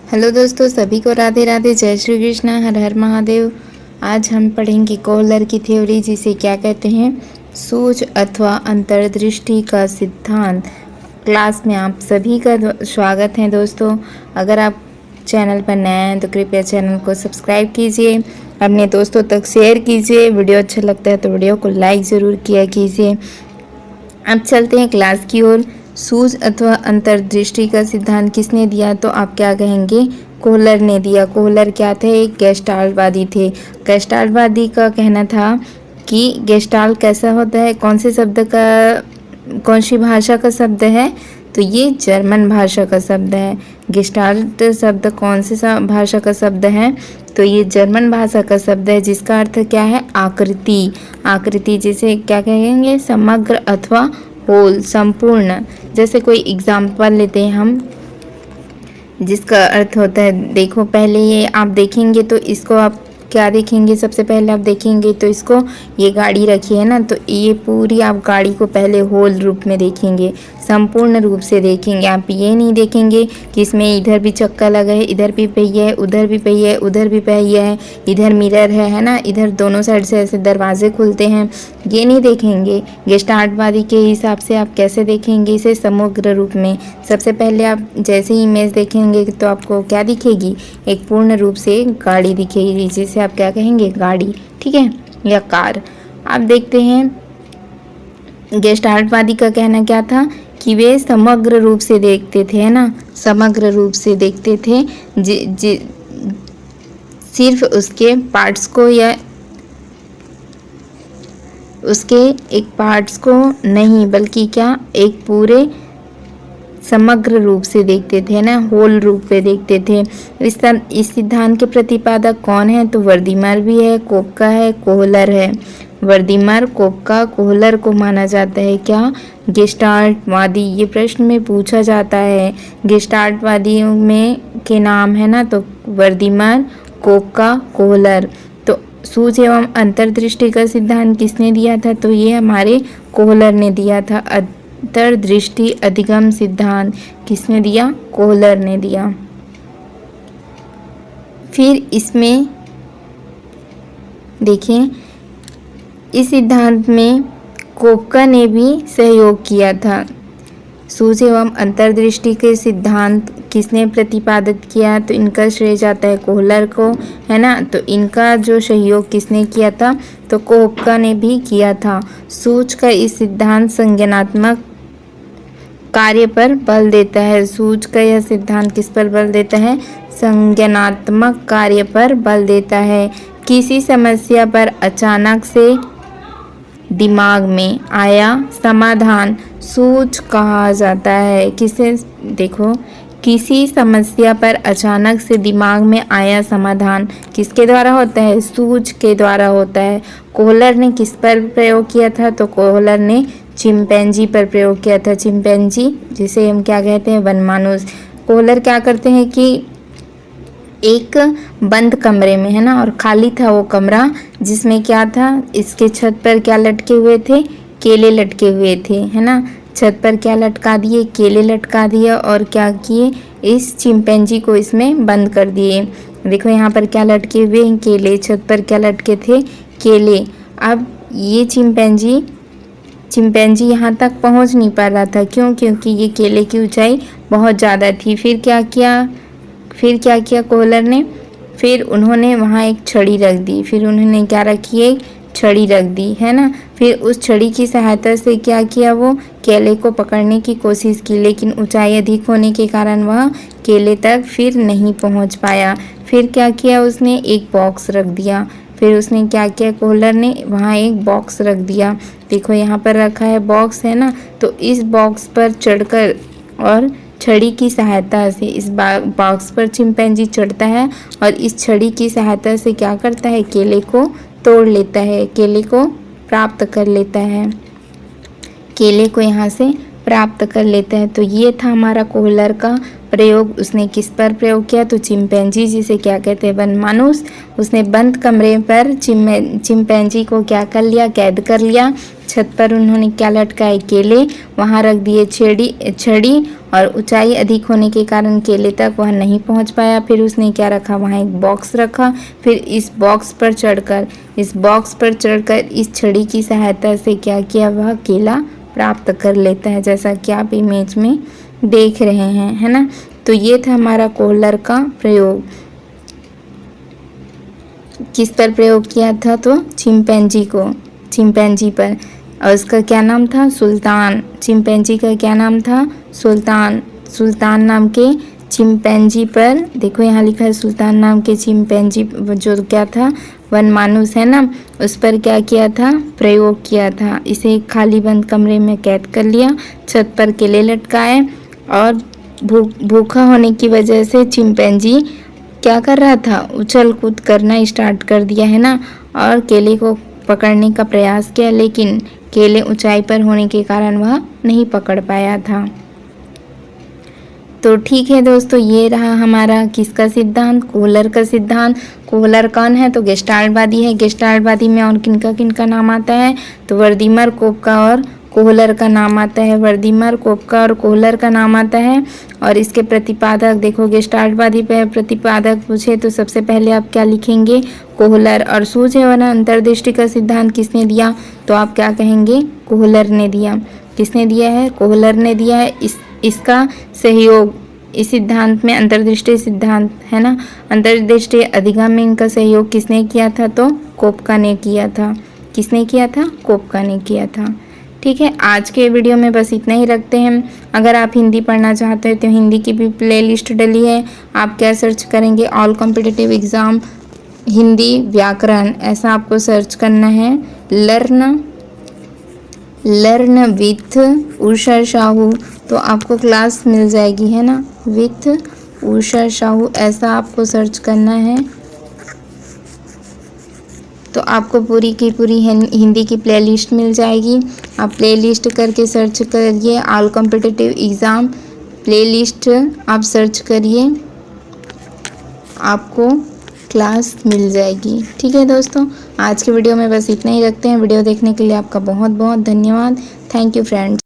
Hello दोस्तों, सभी को राधे राधे, जय श्री कृष्ण, हर हर महादेव। आज हम पढ़ेंगे कोहलर की थ्योरी, जिसे क्या कहते हैं, सूझ अथवा अंतर्दृष्टि का सिद्धांत। क्लास में आप सभी का स्वागत है दोस्तों। अगर आप चैनल पर नए हैं तो कृपया चैनल को सब्सक्राइब कीजिए, अपने दोस्तों तक शेयर कीजिए। वीडियो अच्छा लगता है तो वीडियो को लाइक ज़रूर किया कीजिए। अब चलते हैं क्लास की ओर। सूझ अथवा अंतर्दृष्टि का सिद्धांत किसने दिया, तो आप क्या कहेंगे, कोहलर ने दिया। कोहलर क्या थे, एक गेस्टाल्टवादी थे। गेस्टाल्टवादी का कहना था कि गेस्टाल्ट कैसा होता है, कौन से शब्द का, कौन सी भाषा का शब्द है, तो ये जर्मन भाषा का शब्द है। गेस्टाल्ट शब्द कौन से भाषा का शब्द है, तो ये जर्मन भाषा का शब्द है, जिसका अर्थ क्या है, आकृति। आकृति जिसे क्या कहेंगे, समग्र अथवा होल, संपूर्ण। जैसे कोई एग्जाम्पल लेते हैं हम, जिसका अर्थ होता है, देखो पहले ये आप देखेंगे तो इसको आप क्या देखेंगे, सबसे पहले आप देखेंगे तो इसको, ये गाड़ी रखी है ना, तो ये पूरी आप गाड़ी को पहले होल रूप में देखेंगे, संपूर्ण रूप से देखेंगे। आप ये नहीं देखेंगे कि इसमें इधर भी चक्का लगा है, इधर भी पहिया है, उधर भी पहिया है, उधर भी पहिया है, इधर मिरर है ना, इधर दोनों साइड से ऐसे दरवाजे खुलते हैं, ये नहीं देखेंगे। गेस्टाल्टवादी के हिसाब से आप कैसे देखेंगे इसे, समग्र रूप में। सबसे पहले आप जैसे ही इमेज देखेंगे तो आपको क्या दिखेगी, एक पूर्ण रूप से गाड़ी दिखेगी, जिसे आप क्या कहेंगे, गाड़ी, ठीक है, या कार। आप देखते हैं गेस्टाल्टवादी का कहना क्या था कि वे समग्र रूप से देखते थे, है ना, समग्र रूप से देखते थे, सिर्फ उसके पार्ट्स को या उसके एक पार्ट्स को नहीं, बल्कि क्या, एक पूरे समग्र रूप से देखते थे ना, होल रूप में देखते थे। इस सिद्धांत के प्रतिपादक कौन है, तो वर्दीमर भी है, कोपका है, कोहलर है। वर्दीमर, कोपका, कोहलर को माना जाता है क्या, गेस्टाल्टवादी। ये प्रश्न में पूछा जाता है, गेस्टाल्टवादियों में के नाम है ना, तो वर्दीमर, कोपका, कोहलर। तो सूझ एवं अंतर्दृष्टि का सिद्धांत किसने दिया था, तो ये हमारे कोहलर ने दिया था। अंतर्दृष्टि अधिगम सिद्धांत किसने दिया, कोहलर ने दिया। फिर इसमें देखें, इस सिद्धांत में कोपका ने भी सहयोग किया था। सूझ एवं अंतर्दृष्टि के सिद्धांत किसने प्रतिपादित किया, तो इनका श्रेय जाता है कोहलर को, है ना। तो इनका जो सहयोग किसने किया था, तो कोपका ने भी किया था। सूझ का इस सिद्धांत संज्ञानात्मक कार्य पर बल देता है। सूझ का यह सिद्धांत किस पर बल देता है, संज्ञानात्मक कार्य पर बल देता है। किसी समस्या पर अचानक से दिमाग में आया समाधान सूझ कहा जाता है। किसे, देखो, किसी समस्या पर अचानक से दिमाग में आया समाधान किसके द्वारा होता है, सूझ के द्वारा होता है। कोहलर ने किस पर प्रयोग किया था, तो कोहलर ने चिंपैंजी पर प्रयोग किया था। चिंपैंजी जिसे हम क्या कहते हैं, वनमानुष। कोहलर क्या करते हैं कि एक बंद कमरे में, है ना, और खाली था वो कमरा, जिसमें क्या था, इसके छत पर क्या लटके हुए थे, केले लटके हुए थे, है ना। छत पर क्या लटका दिए, केले लटका दिए, और क्या किए, इस चिंपैंजी को इसमें बंद कर दिए। देखो यहाँ पर क्या लटके हुए हैं, केले। छत पर क्या लटके थे, केले। अब ये चिंपैंजी यहाँ तक पहुँच नहीं पा रहा था, क्यों, क्योंकि ये केले की ऊंचाई बहुत ज़्यादा थी। फिर क्या किया कोहलर ने, फिर उन्होंने वहाँ एक छड़ी रख दी। फिर उन्होंने क्या रखी, एक छड़ी रख दी, है ना। फिर उस छड़ी की सहायता से क्या किया, वो केले को पकड़ने की कोशिश की, लेकिन ऊंचाई अधिक होने के कारण वह केले तक फिर नहीं पहुंच पाया। फिर क्या किया उसने, एक बॉक्स रख दिया। फिर उसने क्या किया, कोहलर ने वहाँ एक बॉक्स रख दिया। देखो यहाँ पर रखा है बॉक्स, है ना। तो इस बॉक्स पर चढ़कर और छड़ी की सहायता से इस बॉक्स पर चिंपैंजी चढ़ता है, और इस छड़ी की सहायता से क्या करता है, केले को तोड़ लेता है, केले को प्राप्त कर लेता है, केले को यहाँ से प्राप्त कर लेता है। तो ये था हमारा कोहलर का प्रयोग। उसने किस पर प्रयोग किया? तो चिंपैंजी, जिसे क्या कहते हैं? वनमानुष। उसने बंद कमरे पर चिंपैंजी को क्या कर लिया? कैद कर लिया। छत पर उन्होंने क्या लटकाए? केले। वहाँ रख दिए छड़ी और ऊंचाई अधिक होने के कारण केले तक वह नहीं पहुँच पाया। फिर उसने क्या रखा? वहाँ एक बॉक्स रखा। फिर इस बॉक्स पर चढ़कर इस छड़ी की सहायता से क्या किया? वह केला प्राप्त कर लेता है, जैसा कि आप इमेज में देख रहे हैं, है ना। तो ये था हमारा कोहलर का प्रयोग। किस पर प्रयोग किया था? तो चिंपैंजी पर। और उसका क्या नाम था? सुल्तान। चिंपैंजी का क्या नाम था? सुल्तान नाम के चिंपैंजी पर, देखो यहाँ लिखा है सुल्तान नाम के चिंपैंजी, जो क्या था? वनमानुष है ना, उस पर क्या किया था? प्रयोग किया था। इसे खाली बंद कमरे में कैद कर लिया, छत पर केले लटकाए और भूखा होने की वजह से चिंपैंजी क्या कर रहा था? उछल कूद करना स्टार्ट कर दिया, है ना, और केले को पकड़ने का प्रयास किया, लेकिन केले ऊंचाई पर होने के कारण वह नहीं पकड़ पाया था। तो ठीक है दोस्तों, ये रहा हमारा किसका सिद्धांत? कोहलर का सिद्धांत। कोहलर कौन है? तो गेस्टाल्टवादी है। गेस्टाल्टवादी में और किनका नाम आता है? तो वर्दीमर, कोपका और कोहलर का नाम आता है। वर्दीमर, कोपका और कोहलर का नाम आता है। और इसके प्रतिपादक देखो, गेस्टाल्टवादी पे प्रतिपादक पूछे तो सबसे पहले आप क्या लिखेंगे? कोहलर। और सूझ एवं अंतर्दृष्टि का सिद्धांत किसने दिया? तो आप क्या कहेंगे? कोहलर ने दिया। किसने दिया है? कोहलर ने दिया है। इसका सहयोग इस सिद्धांत में अंतर्दृष्टि सिद्धांत है ना, अंतर्दृष्टि अधिगम में इनका सहयोग किसने किया था? तो कोपका ने किया था। किसने किया था? कोपका ने किया था। ठीक है, आज के वीडियो में बस इतना ही रखते हैं। अगर आप हिंदी पढ़ना चाहते हैं तो हिंदी की भी प्लेलिस्ट डली है। आप क्या सर्च करेंगे? ऑल कॉम्पिटिटिव एग्ज़ाम हिंदी व्याकरण, ऐसा आपको सर्च करना है। लर्न विथ उषा साहू, तो आपको क्लास मिल जाएगी, है ना, विथ उषा साहू, ऐसा आपको सर्च करना है। तो आपको पूरी की पूरी हिंदी की प्लेलिस्ट मिल जाएगी। आप प्लेलिस्ट करके सर्च करिए, ऑल कॉम्पिटिटिव एग्ज़ाम प्लेलिस्ट आप सर्च करिए, आपको क्लास मिल जाएगी। ठीक है दोस्तों, आज के वीडियो में बस इतना ही रखते हैं। वीडियो देखने के लिए आपका बहुत बहुत धन्यवाद। Thank you friends.